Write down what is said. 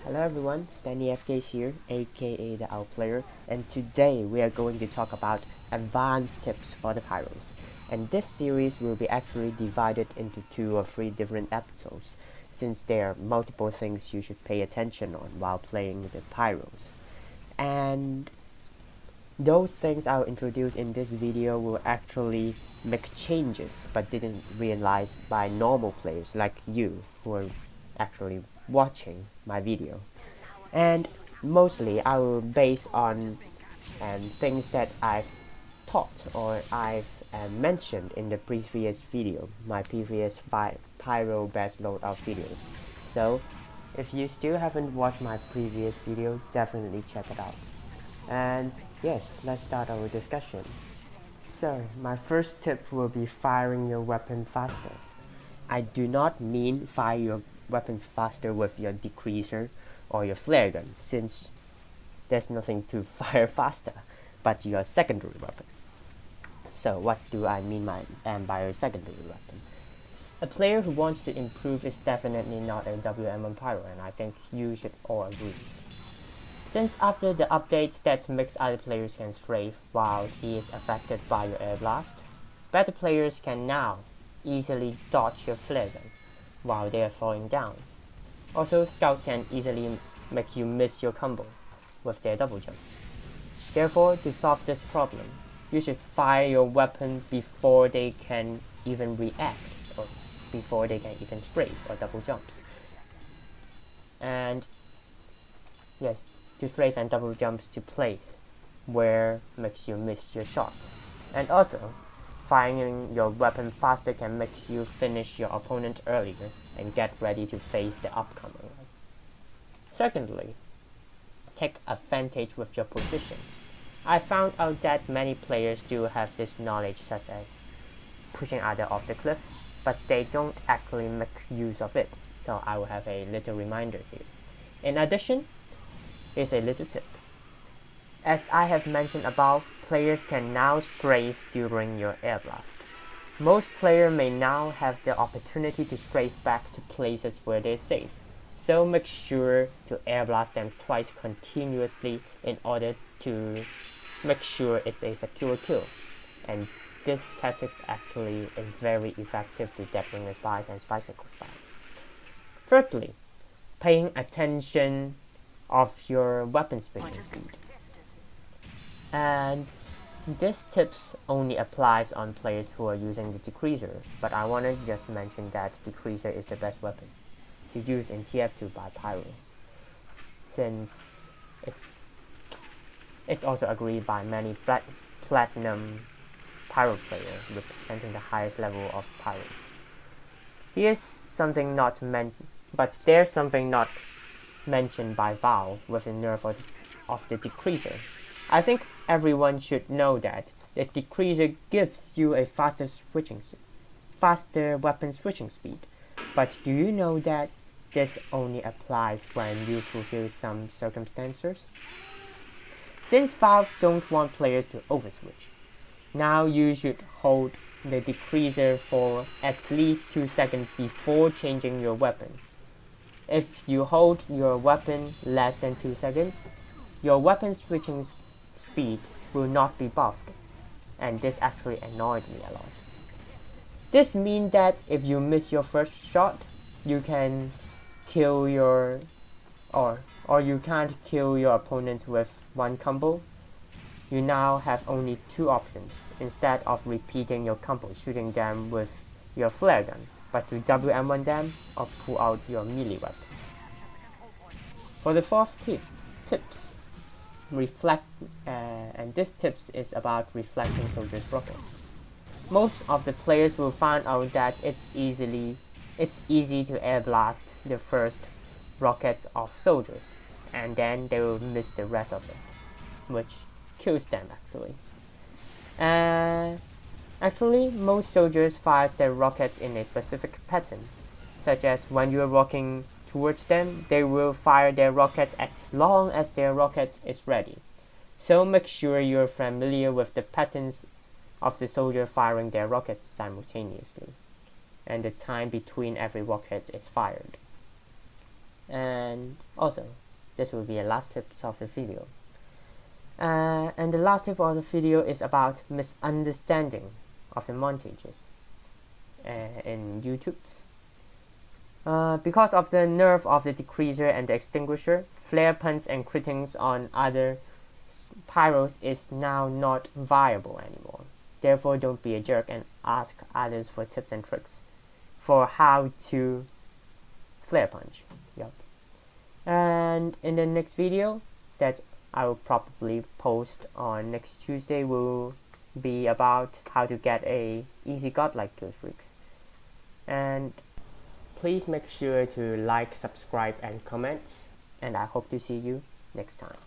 Hello everyone, Stanley FK here, aka the outplayer, and today we are going to talk about advanced tips for the pyros. And this series will be actually divided into 2 or 3 different episodes, since there are multiple things you should pay attention on while playing the pyros. And those things I'll introduce in this video will actually make changes, but didn't realize by normal players like you who are actually watching my video. And mostly I will base on things that I've taught or I've mentioned in the previous video, my previous 5 pyro best loadout videos. So if you still haven't watched my previous video, definitely check it out. And yes, let's start our discussion. So my first tip will be firing your weapon faster. I do not mean fire your weapons faster with your decreaser or your flare gun, since there's nothing to fire faster but your secondary weapon. So what do I mean by a secondary weapon? A player who wants to improve is definitely not a WM on Pyro, and I think you should all agree. Since after the update that makes other players can strafe while he is affected by your air blast, better players can now easily dodge your flare gun while they are falling down. Also, scouts can easily make you miss your combo with their double jump. Therefore, to solve this problem, you should fire your weapon before they can even react or before they can even strafe or double jumps. And yes, to strafe and double jumps to place where makes you miss your shot. And also, firing your weapon faster can make you finish your opponent earlier and get ready to face the upcoming one. Secondly, take advantage with your positions. I found out that many players do have this knowledge, such as pushing either off the cliff, but they don't actually make use of it, so I will have a little reminder here. In addition, here's a little tip. As I have mentioned above, players can now strafe during your air blast. Most players may now have the opportunity to strafe back to places where they're safe, so make sure to air blast them twice continuously in order to make sure it's a secure kill. And this tactic actually is very effective to Deathbringer spies and Spycicle spies. Thirdly, paying attention of your weapon switching speed. And this tips only applies on players who are using the decreaser, but I want to just mention that decreaser is the best weapon to use in TF2 by pyros, since it's also agreed by many platinum pyro players representing the highest level of pyros. Here's something not meant, but there's something not mentioned by Val with the nerf of the decreaser. I think everyone should know that the decreaser gives you a faster weapon switching speed. But do you know that this only applies when you fulfill some circumstances? Since Valve don't want players to overswitch, now you should hold the decreaser for at least 2 seconds before changing your weapon. If you hold your weapon less than 2 seconds, your weapon switching speed will not be buffed, and this actually annoyed me a lot. This means that if you miss your first shot, you can kill your or you can't kill your opponent with one combo. You now have only 2 options instead of repeating your combo, shooting them with your flare gun, but to WM1 them or pull out your melee weapon. For the fourth tips, and this tips is about reflecting soldiers' rockets. Most of the players will find out that it's easy to air blast the first rockets of soldiers, and then they will miss the rest of it, which kills them actually. Actually, most soldiers fire their rockets in a specific patterns, such as when you are walking towards them, they will fire their rockets as long as their rocket is ready. So make sure you're familiar with the patterns of the soldier firing their rockets simultaneously, and the time between every rocket is fired. And also, this will be a last tip of the video. And the last tip of the video is about misunderstanding of the montages in YouTube's. Because of the nerf of the decreaser and the extinguisher, flare punts and crittings on other pyros is now not viable anymore. Therefore, don't be a jerk and ask others for tips and tricks for how to flare punch. Yep. And in the next video that I will probably post on next Tuesday will be about how to get a easy godlike kill streaks. And please make sure to like, subscribe, and comment. And I hope to see you next time.